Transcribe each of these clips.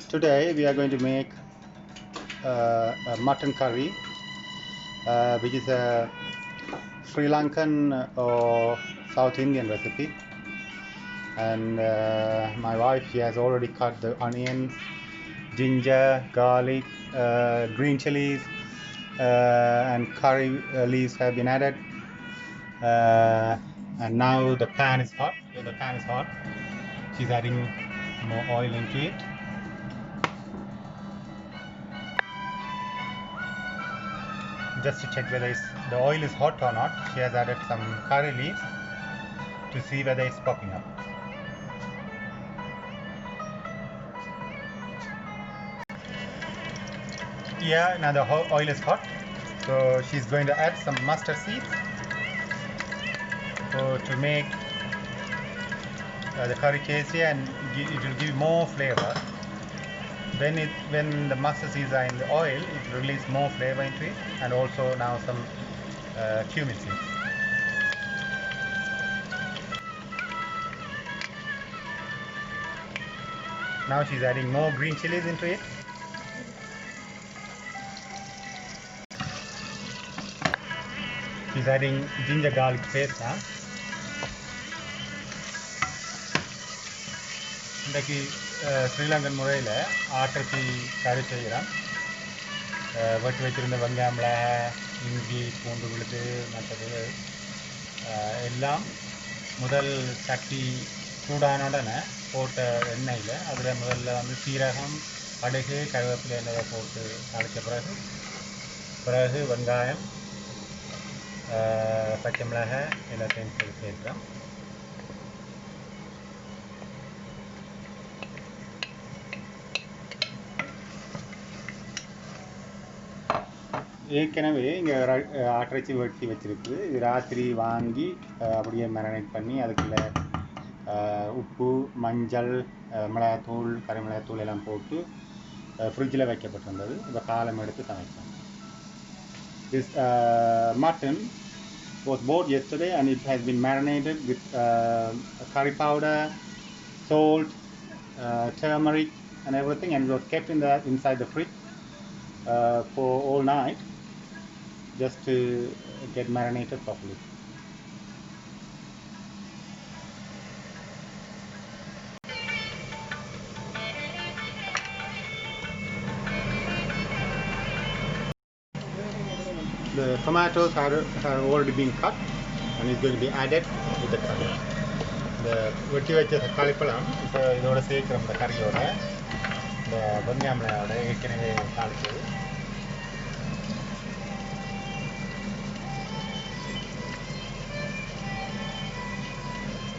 Today we are going to make a mutton curry, which is a Sri Lankan or South Indian recipe. And my wife, she has already cut the onions, ginger, garlic, green chilies, and curry leaves have been added. And now the pan is hot. When the pan is hot, she's adding more oil into it. Just to check whether the oil is hot or not, she has added some curry leaves to see whether it's popping up. Yeah, now the oil is hot, so she's going to add some mustard seeds to make the curry tasty, and it will give more flavor. When the mustard seeds are in the oil, it releases more flavor into it, and also now some cumin seeds. Now she's adding more green chilies into it. She's adding ginger garlic paste now. இன்றைக்கு ஸ்ரீலங்கன் முறையில் ஆட்டுக்கு கறி செய்கிறோம். வெட்டி வச்சிருந்த வெங்காயம், இஞ்சி, பூண்டு விழுது, மற்றது எல்லாம் முதல் சட்டி சூடான உடனே போட்ட எண்ணெயில் அதில் முதல்ல வந்து சீரகம், கடுகு, கருவேப்பிலை எண்ணெயை போட்டு தாளித்த பிறகு வெங்காயம், பச்சை மிளகாய் எல்லாத்தையும் சேர்க்கிறோம். ஏற்கனவே இங்கே ஆட்டிறைச்சி வெட்டி வச்சுருக்கு. இது ராத்திரி வாங்கி அப்படியே மேரினேட் பண்ணி அதுக்குள்ளே உப்பு, மஞ்சள், மிளகாத்தூள், கறி மிளகாத்தூள் எல்லாம் போட்டு ஃப்ரிட்ஜில் வைக்கப்பட்டிருந்தது. இப்போ காலம் எடுத்து சமைப்போம். This mutton was bought yesterday and it has been marinated with curry powder, salt, turmeric and everything, and it was kept inside the fridge for all night, just to get marinated properly. The tomatoes have already been cut and is going to be added with the curry. The வெட்டி வச்ச தக்காளி பழம் இப்போ இதோட சேர்க்குற இந்த கறியோட இந்த வெங்காயமோட ஏற்கனவே தாளிச்சது.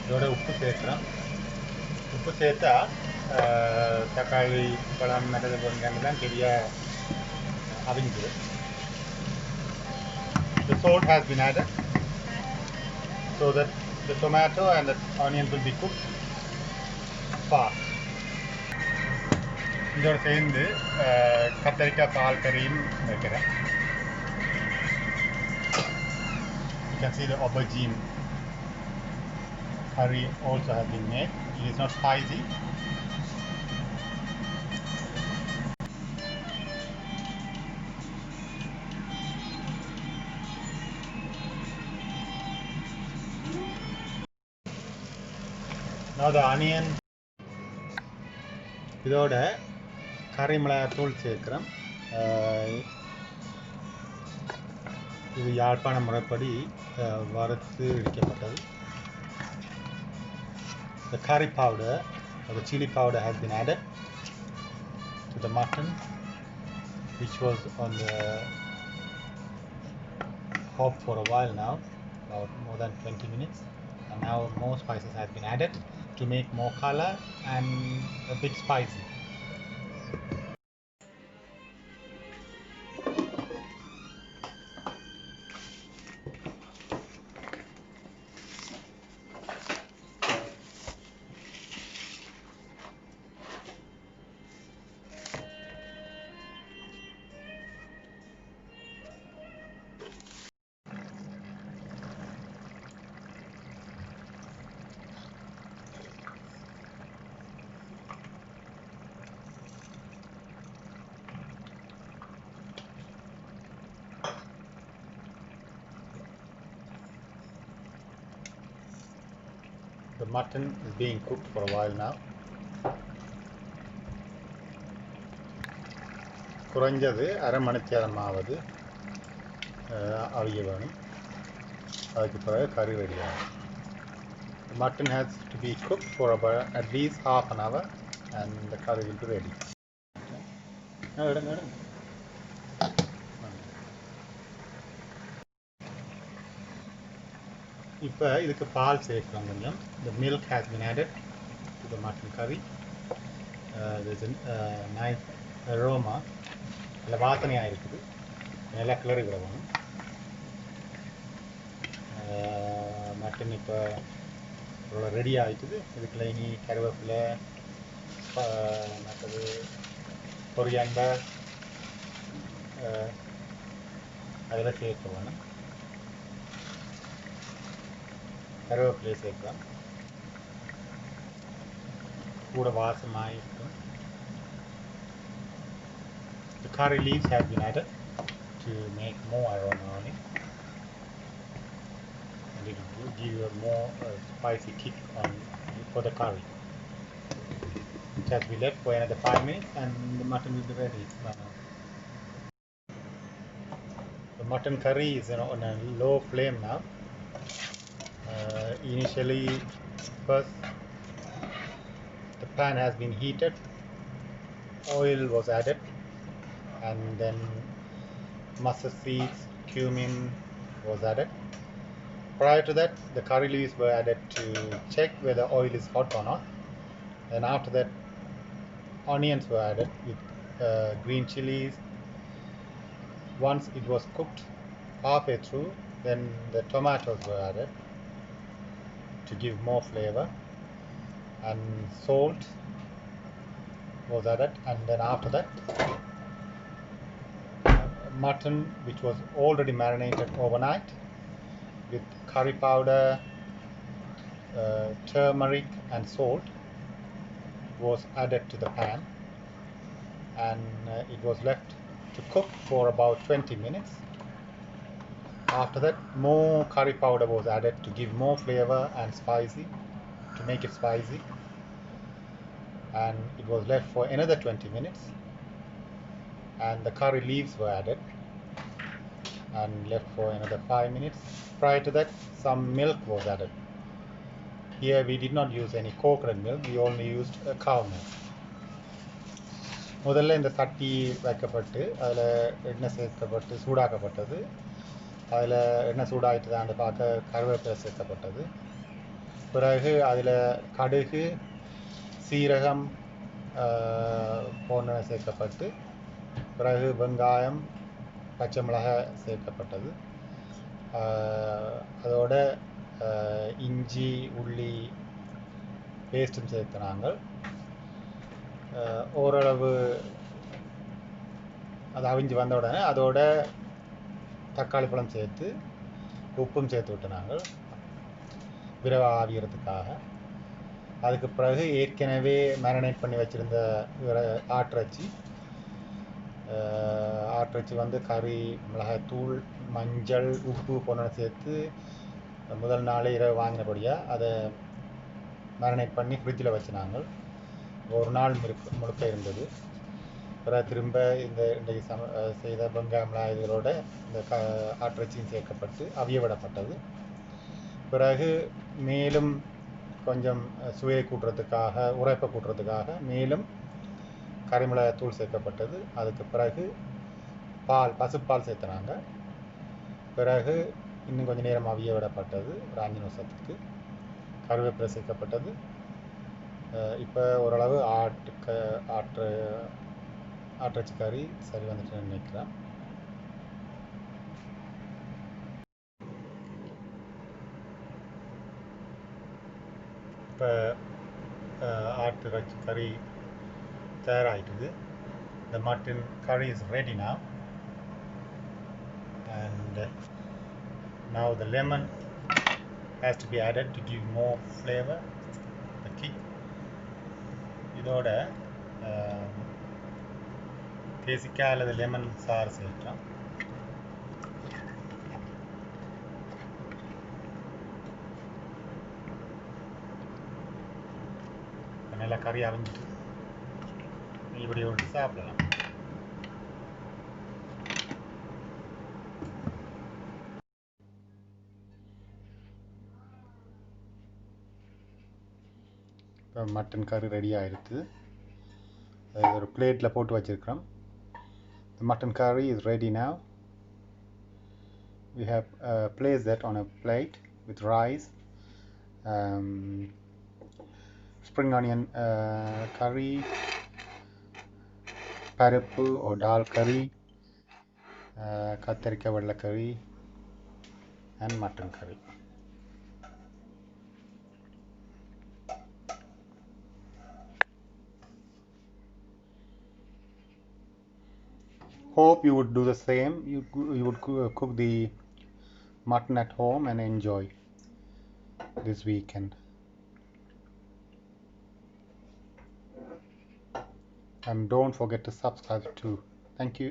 இதோட உப்பு சேர்க்குறோம். உப்பு சேர்த்தா தக்காளி பழம் மற்றது வெங்காயம்லாம் பெரிய அவிஞ்சிது. The salt has been added so that the tomato and the onions will be cooked fast. இதோட சேர்ந்து கத்தரிக்காய் பால் கறியும் வைக்கிறேன். You can see the aubergine curry also has been made. It is not spicy. Now the onion. இதோட கறி மிளகாத்தூள் சேர்க்கிறோம். இது யாழ்ப்பாண முறைப்படி வறுத்து இடிக்கப்பட்டது. The curry powder or the chili powder has been added to the mutton, which was on the hob for a while now, about more than 20 minutes, and now more spices have been added to make more color and a bit spicy. The mutton is being cooked for a while now. குறைஞ்சது அரை மணித்தியாலமாவது அவிய வேணும். அதுக்கு பிறகு கறி ready ஆகும். The mutton has to be cooked for about at least half an hour and the curry will be ready. இப்போ இதுக்கு பால் சேர்க்கலாம் கொஞ்சம். The milk has been added to the mutton curry. There's a nice aroma. நல்ல வாசனையாக இருக்குது. நல்லா கிளறி விடணும். மட்டன் இப்போ இவ்வளோ ரெடி ஆகிட்டுது. இதுக்குள்ள இனி கருவேப்பிலை, மற்றது கொரியாண்டர் அதெல்லாம் சேர்க்க வேணும். கருவேப்பிலையை சேர்க்கலாம். கூட வாசமாக இருக்கும். The curry leaves have been added to make more aroma on it, and it will give you a more spicy kick on for the curry. It has to be left for another 5 minutes, and the mutton will be ready. The mutton curry is on a low flame now. Initially, first the pan has been heated, oil was added, and then mustard seeds, cumin was added. Prior to that, the curry leaves were added to check whether oil is hot or not. And after that, onions were added with green chilies. Once it was cooked halfway through, then the tomatoes were added to give more flavor, and salt was added. And then after that, mutton, which was already marinated overnight with curry powder, turmeric and salt, was added to the pan, and it was left to cook for about 20 minutes. After that, more curry powder was added to give more flavor and spicy, to make it spicy, and it was left for another 20 minutes, and the curry leaves were added and left for another 5 minutes. Prior to that, some milk was added. Here we did not use any coconut milk, we only used cow milk. முதல்ல இந்த சட்டி வைக்கப்பட்டு அதில் எண்ணெய் சேர்க்கப்பட்டு சூடாக்கப்பட்டது. அதில் எண்ணெய் சூடாகிட்டுதான்னு பார்க்க கருவேப்பிலை சேர்க்கப்பட்டது. பிறகு அதில் கடுகு, சீரகம் போன்றன சேர்க்கப்பட்டு, பிறகு வெங்காயம், பச்சை மிளகாய் சேர்க்கப்பட்டது. அதோட இஞ்சி, உள்ளி பேஸ்ட்டும் சேர்த்து நாங்கள் ஓரளவு அது அவிஞ்சு வந்த உடனே அதோட தக்காளி பழம் சேர்த்து உப்பும் சேர்த்து விட்டு நாங்கள் விரைவாக ஆவியறதுக்காக. அதுக்கு பிறகு ஏற்கனவே மேரினேட் பண்ணி வச்சுருந்த ஆட்டிறைச்சி வந்து கறி, மிளகாய்த்தூள், மஞ்சள், உப்பு போன்ற சேர்த்து முதல் நாளே இரவு வாங்கினபடியாக அதை மேரினேட் பண்ணி ஃப்ரிட்ஜில் வச்சு நாங்கள் ஒரு நாள் முழுக்க இருந்தது. பிறகு திரும்ப இன்றைக்கு செய்த வெங்காயம் இதோட இந்த ஆட்டிறைச்சியும் சேர்க்கப்பட்டு அவிய விடப்பட்டது. பிறகு மேலும் கொஞ்சம் சுவையை கூட்டுறதுக்காக, உரைப்பை கூட்டுறதுக்காக மேலும் கறிமிளகாய்த்தூள் சேர்க்கப்பட்டது. அதுக்கு பிறகு பசுப்பால் சேர்த்துனாங்க. பிறகு இன்னும் கொஞ்சம் நேரம் அவிய விடப்பட்டது, ஒரு 5 நிமிஷத்துக்கு. கருவேப்பிலை சேர்க்கப்பட்டது. இப்போ ஓரளவு ஆட்டிறைச்சி கறி சரி வந்துட்டு நினைக்கிறேன். இப்போ ஆட்டிறைச்சி கறி தயாராகிட்டுது. The mutton curry is ready now, and now the lemon has to be added to give more flavor, the kick. இதோட தேசிக்காய் அல்லது லெமன் சாறு சேர்க்கலாம். நல்லா கறி அவிஞ்சிட்டு இப்படி விட்டு சாப்பிடலாம். இப்போ மட்டன் கறி ரெடி ஆகிடுது. அது ஒரு பிளேட்டில் போட்டு வச்சுருக்கிறோம். The mutton curry is ready now. We have placed that on a plate with rice, spring onion curry, பருப்பு or dal curry, கத்தரிக்காய் வெள்ளை curry and mutton curry. Hope you would do the same. You would cook the mutton at home and enjoy this weekend. And don't forget to subscribe too. Thank you.